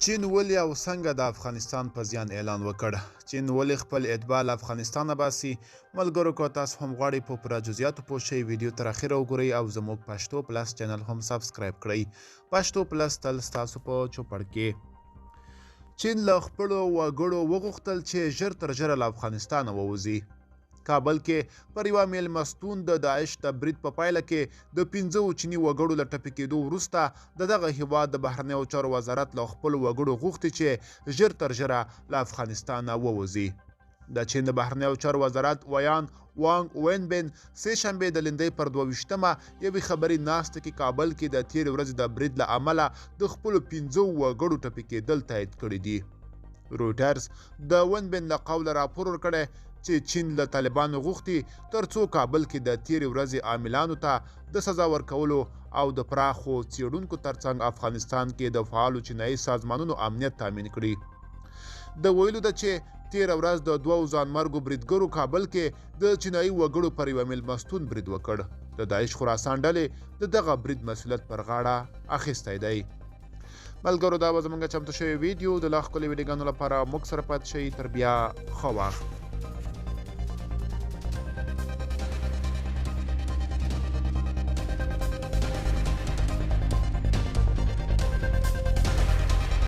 چین ولې او څنګه د افغانستان په زیان اعلان وکړ؟ چین ولې خپل اتباع له افغانستانه باسي؟ ملګرو که تاسو هم غواړئ په پوره جزئیاتو پوه شئ ویډیو تر اخره وګورئ او زموږ پښتو پلس چینل هم سبسکرایب کړئ. پښتو پلس تل ستاسو په چوپړ کې. چین له خپلو وګړو وغوښتل چې ژر تر ژره له افغانستانه ووځي. کابل کې پر یوه میلمستون د داعش د برید په پایله کې د 15 چیني وګړو له ټپي کېدو وروسته د دغه هیواد د بهرنیو چارو وزارت له خپلو وګړو غوښتي چې ژر تر ژره له افغانستانه ووځي. د چین د بهرنیو چارو وزارت ویان وانګ وینبین سه شنبې د لیندۍ پر 22مه یوې خبري ناستې کې کابل کې د تېرې ورځې د برید له امله د خپلو 15 وګړو ټپي کېدل تایید کړي دي. رویټرز د وینبین له قوله راپور ورکړی چې چین له طالبانو غوښتي ترڅو کابل کې د تېرې ورځې عاملانو ته د سزا ورکولو او د پراخو څېړونکو ترڅنګ افغانستان کې د فعالو چینایي سازمانونو امنیت تامین کړي. د ویلو ده چې تېره ورځ د 2 ځانمرګو بریدګرو کابل کې د چینایي وګړو پر یوه میلمستون برید وکړ. د داعش خراسان ډلې د دغه برید مسؤلیت پر غاړه اخیستی دی. ملګرو دا به زموږ چمتو شوی ویډیو د لا ښکلې ویډیوګانو لپاره موږ سره پاتې شئ. تر بیا ښه وخت.